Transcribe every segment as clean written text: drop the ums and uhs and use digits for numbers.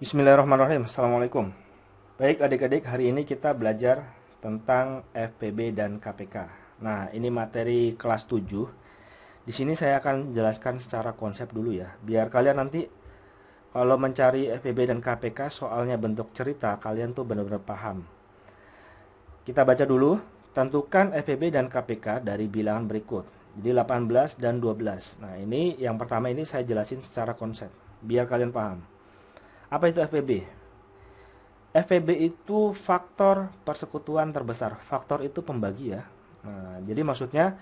Bismillahirrahmanirrahim. Assalamualaikum. Baik adik-adik, hari ini kita belajar tentang FPB dan KPK. Nah, ini materi kelas 7. Di sini saya akan jelaskan secara konsep dulu ya. Biar kalian nanti kalau mencari FPB dan KPK soalnya bentuk cerita, kalian tuh benar-benar paham. Kita baca dulu. Tentukan FPB dan KPK dari bilangan berikut. Jadi 18 dan 12. Nah, ini yang pertama ini saya jelasin secara konsep biar kalian paham. Apa itu FPB? FPB itu faktor persekutuan terbesar. Faktor itu pembagi ya. Nah, jadi maksudnya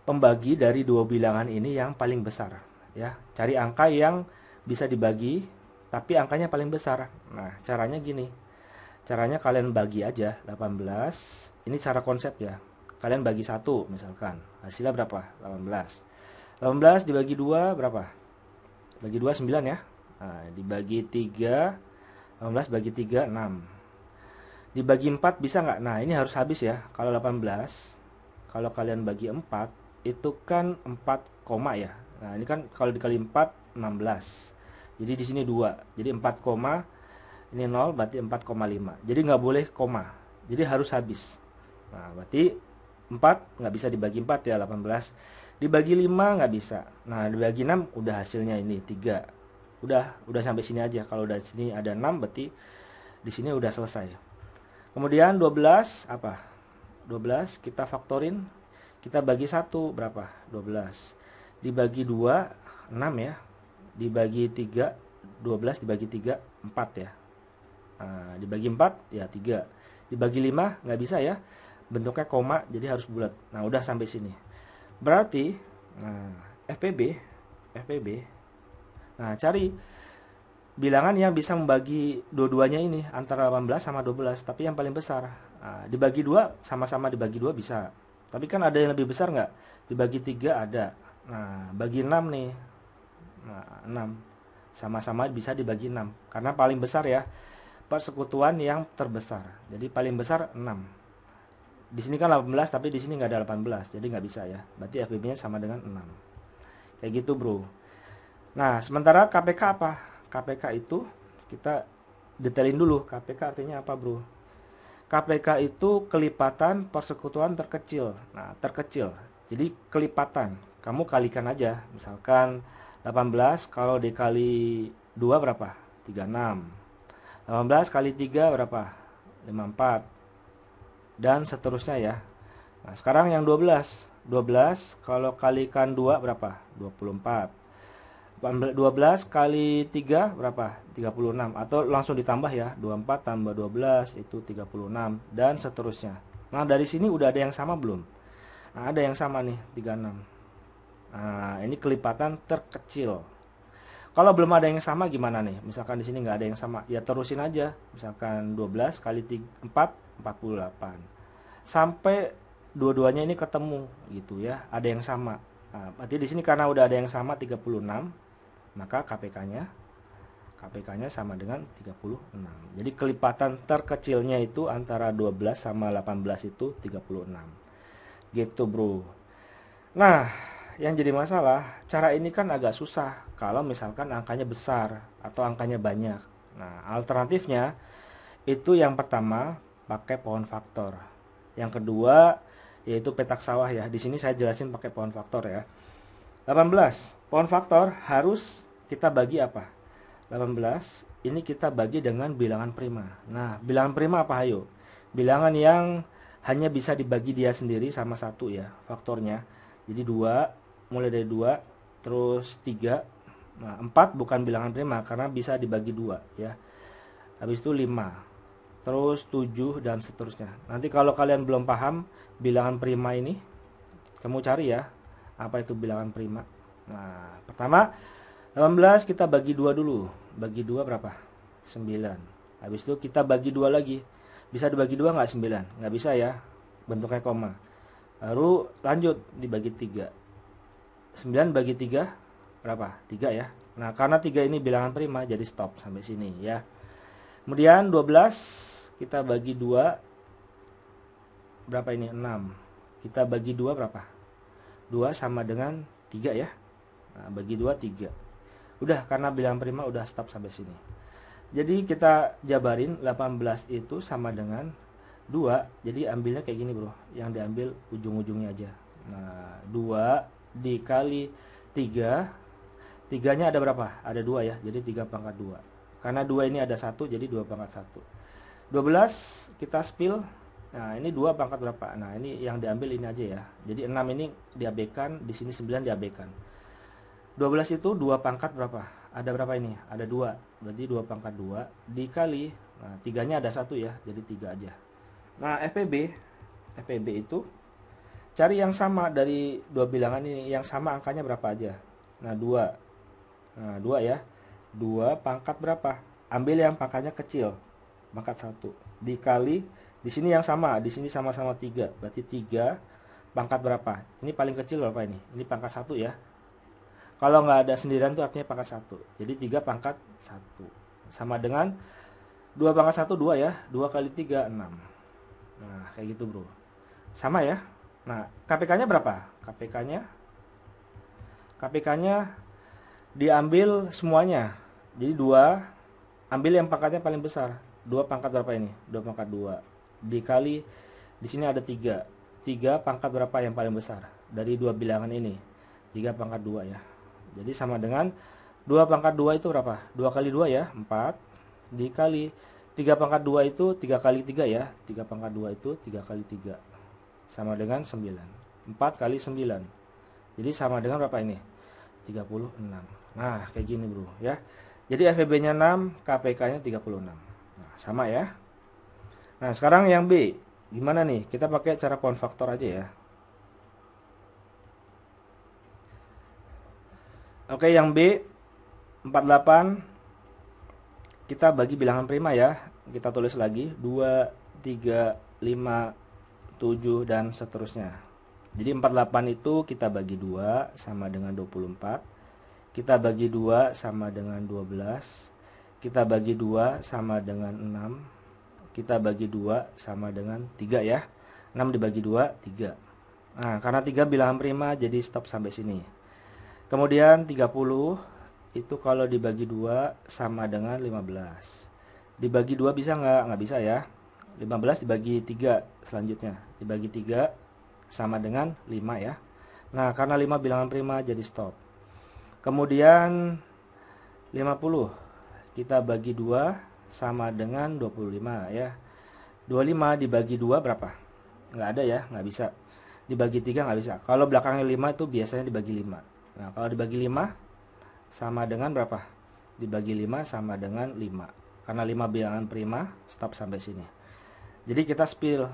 pembagi dari dua bilangan ini yang paling besar ya. Cari angka yang bisa dibagi tapi angkanya paling besar. Nah, caranya gini. Caranya kalian bagi aja 18. Ini cara konsep ya. Kalian bagi 1 misalkan. Hasilnya berapa? 18. 18 dibagi 2 berapa? Bagi 2 9 ya. Nah, dibagi 3, 18 bagi 3, 6. Dibagi 4 bisa nggak? Nah, ini harus habis ya. Kalau 18, kalau kalian bagi 4, itu kan 4 koma ya. Nah, ini kan kalau dikali 4, 16. Jadi di sini 2. Jadi 4 koma, ini 0, berarti 4,5. Jadi nggak boleh koma. Jadi harus habis. Nah, berarti 4 nggak bisa dibagi 4 ya, 18. Dibagi 5 nggak bisa. Nah, dibagi 6 udah hasilnya ini 3. Udah sampai sini aja. Kalau udah sini ada 6 berarti di sini udah selesai. Kemudian 12 apa? 12 kita faktorin, kita bagi 1 berapa? 12. Dibagi 2 6 ya. Dibagi 3 12 dibagi 3 4 ya. Nah, dibagi 4 ya 3. Dibagi 5 nggak bisa ya. Bentuknya koma jadi harus bulat. Nah, udah sampai sini. Berarti FPB. Nah, cari bilangan yang bisa membagi dua-duanya ini antara 18 sama 12, tapi yang paling besar. Nah, dibagi 2 sama-sama dibagi 2 bisa. Tapi kan ada yang lebih besar nggak? Dibagi 3 ada. Nah, bagi 6 nih. Nah, 6 sama-sama bisa dibagi 6 karena paling besar ya. Persekutuan yang terbesar. Jadi paling besar 6. Di sini kan 18 tapi di sini nggak ada 18, jadi nggak bisa ya. Berarti FPB-nya sama dengan 6. Kayak gitu, Bro. Nah, sementara KPK apa? KPK itu kita detailin dulu. KPK artinya apa, Bro? KPK itu kelipatan persekutuan terkecil. Nah, terkecil. Jadi kelipatan. Kamu kalikan aja. Misalkan 18 kalau dikali 2 berapa? 36. 18 kali 3 berapa? 54. Dan seterusnya ya. Nah, sekarang yang 12. 12 kalau kalikan 2 berapa? 24. 12 kali 3 berapa? 36. Atau langsung ditambah ya. 24 tambah 12 itu 36. Dan seterusnya. Nah, dari sini udah ada yang sama belum? Nah, ada yang sama nih, 36. Nah, ini kelipatan terkecil. Kalau belum ada yang sama gimana nih? Misalkan di sini nggak ada yang sama. Ya terusin aja. Misalkan 12 kali 4, 48. Sampai dua-duanya ini ketemu gitu ya. Ada yang sama. Nah, berarti di sini karena udah ada yang sama 36. Maka KPK-nya sama dengan 36. Jadi kelipatan terkecilnya itu antara 12 sama 18 itu 36. Gitu, Bro. Nah, yang jadi masalah, cara ini kan agak susah kalau misalkan angkanya besar atau angkanya banyak. Nah, alternatifnya itu yang pertama pakai pohon faktor. Yang kedua yaitu petak sawah ya. Di sini saya jelasin pakai pohon faktor ya. 18. Pohon faktor harus kita bagi apa? 18 ini kita bagi dengan bilangan prima. Nah, bilangan prima apa ayo? Bilangan yang hanya bisa dibagi dia sendiri sama 1 ya, faktornya. Jadi 2, mulai dari 2, terus 3. Nah, 4 bukan bilangan prima karena bisa dibagi 2 ya. Habis itu 5. Terus 7 dan seterusnya. Nanti kalau kalian belum paham bilangan prima ini, kamu cari ya. Apa itu bilangan prima? Nah, pertama 18 kita bagi 2 dulu. Bagi 2 berapa? 9. Habis itu kita bagi 2 lagi. Bisa dibagi 2 nggak 9? Nggak bisa ya. Bentuknya koma. Baru lanjut dibagi 3. 9 bagi 3 berapa? 3 ya. Nah, karena 3 ini bilangan prima jadi stop sampai sini ya. Kemudian 12 kita bagi 2 berapa ini? 6. Kita bagi 2 berapa? 2 sama dengan 3 ya. Nah, bagi 2 3. Udah karena bilangan prima udah stop sampai sini. Jadi kita jabarin 18 itu sama dengan 2. Jadi ambilnya kayak gini bro, yang diambil ujung-ujungnya aja. Nah 2 dikali 3, 3-nya ada berapa? Ada 2 ya, jadi 3 pangkat 2. Karena 2 ini ada 1, jadi 2 pangkat 1. 12 kita spill. Nah ini 2 pangkat berapa? Nah ini yang diambil ini aja ya. Jadi 6 ini diabaikan, di sini 9 diabaikan. 12 itu 2 pangkat berapa? Ada berapa ini? Ada 2. Berarti 2 pangkat 2 dikali, nah 3-nya ada 1 ya, jadi 3 aja. Nah FPB itu cari yang sama dari dua bilangan ini, yang sama angkanya berapa aja. Nah 2. Nah 2 ya. 2 pangkat berapa? Ambil yang pangkatnya kecil, pangkat 1 dikali, di sini yang sama, di sini sama-sama 3, berarti 3 pangkat berapa? Ini paling kecil berapa ini? Ini pangkat 1 ya. Kalau nggak ada sendirian itu artinya pangkat 1. Jadi 3 pangkat 1 sama dengan 2 pangkat 1 2 ya. 2 kali 3 6. Nah kayak gitu bro, sama ya. Nah KPK-nya berapa? KPK-nya diambil semuanya. Jadi 2, ambil yang pangkatnya paling besar. 2 pangkat berapa ini? 2 pangkat 2 dikali, di sini ada 3. 3 pangkat berapa yang paling besar dari dua bilangan ini? 3 pangkat 2 ya. Jadi sama dengan 2 pangkat 2 itu berapa? 2 kali 2 ya, 4 dikali 3 pangkat 2 itu 3 kali 3 ya. 3 pangkat 2 itu 3 kali 3 sama dengan 9. 4 kali 9. Jadi sama dengan berapa ini? 36. Nah kayak gini bro ya. Jadi FEB-nya 6, KPK-nya 36. Nah, sama ya. Nah sekarang yang B gimana nih? Kita pakai cara pound faktor aja ya. Oke, yang B 48 kita bagi bilangan prima ya. Kita tulis lagi 2, 3, 5, 7 dan seterusnya. Jadi 48 itu kita bagi 2 sama dengan 24. Kita bagi 2 sama dengan 12. Kita bagi 2 sama dengan 6. Kita bagi 2 sama dengan 3 ya. 6 dibagi 2 3. Nah karena 3 bilangan prima jadi stop sampai sini. Kemudian 30 itu kalau dibagi 2 sama dengan 15. Dibagi 2 bisa nggak? Nggak bisa ya. 15 dibagi 3 selanjutnya. Dibagi 3 sama dengan 5 ya. Nah karena 5 bilangan prima jadi stop. Kemudian 50 kita bagi 2 sama dengan 25 ya. 25 dibagi 2 berapa? Nggak ada ya, nggak bisa. Dibagi 3 nggak bisa. Kalau belakangnya 5 itu biasanya dibagi 5. Nah kalau dibagi 5 sama dengan berapa? Dibagi 5 sama dengan 5. Karena 5 bilangan prima, stop sampai sini. Jadi kita spill,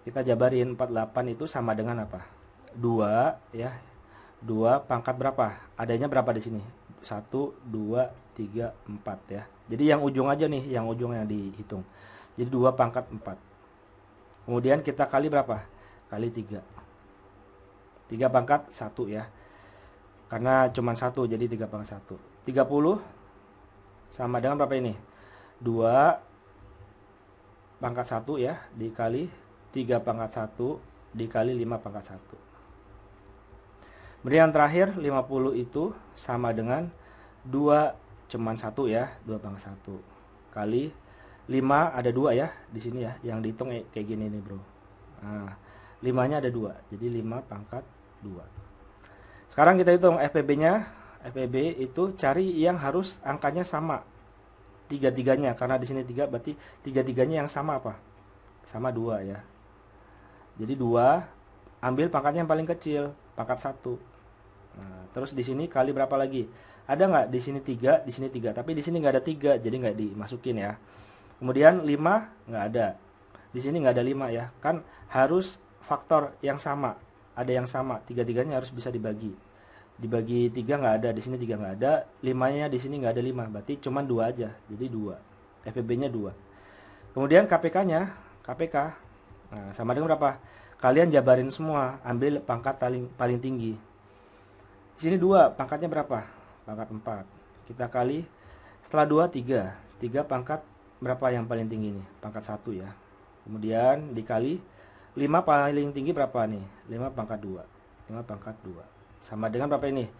kita jabarin 48 itu sama dengan apa? 2 ya. 2 pangkat berapa? Adanya berapa di sini? 1, 2, 3, 4 ya. Jadi yang ujung aja nih, yang ujung yang dihitung. Jadi 2 pangkat 4. Kemudian kita kali berapa? Kali 3. 3 pangkat 1 ya. Karena cuma 1 jadi 3 pangkat 1. 30 sama dengan berapa ini? 2 pangkat 1 ya dikali 3 pangkat 1 dikali 5 pangkat 1. Kemudian yang terakhir 50 itu sama dengan 2 cuman 1 ya, 2 pangkat 1 kali 5 ada 2 ya di sini ya, yang dihitung kayak gini nih, Bro. Nah, 5-nya ada 2. Jadi 5 pangkat 2. Sekarang kita hitung FPB-nya. FPB itu cari yang harus angkanya sama. Tiga-tiganya, karena di sini 3 berarti tiga-tiganya yang sama apa? Sama 2 ya. Jadi 2 ambil pangkatnya yang paling kecil, pangkat 1. Nah, terus di sini kali berapa lagi? Ada nggak di sini 3, di sini 3, tapi di sini nggak ada 3, jadi nggak dimasukin ya. Kemudian 5 nggak ada. Di sini nggak ada 5 ya. Kan harus faktor yang sama. Ada yang sama, tiga-tiganya harus bisa dibagi. Dibagi 3 nggak ada, di sini 3 nggak ada, 5-nya di sini nggak ada 5, berarti cuma 2 aja. Jadi 2. FPB-nya 2. Kemudian KPK-nya, KPK. Nah, sama dengan berapa? Kalian jabarin semua, ambil pangkat paling tinggi. Di sini 2, pangkatnya berapa? Pangkat 4. Kita kali setelah 2 3. 3 pangkat berapa yang paling tinggi nih? Pangkat 1 ya. Kemudian dikali 5 paling tinggi berapa nih? 5 pangkat 2. 5 pangkat 2. Sama dengan berapa ini?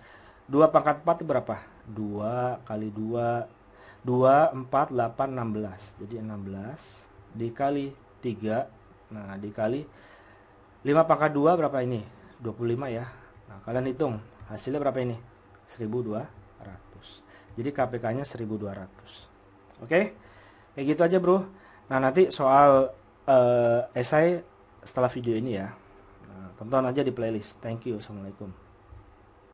2 pangkat 4 itu berapa? 2 kali 2 2, 4, 8, 16. Jadi 16 dikali 3. Nah, dikali 5 pangkat 2 berapa ini? 25 ya. Nah, kalian hitung. Hasilnya berapa ini? 1200. Jadi KPK-nya 1200. Oke? Kayak gitu aja, Bro. Nah, nanti soal esai setelah video ini ya. Nah, tonton aja di playlist. Thank you. Assalamualaikum.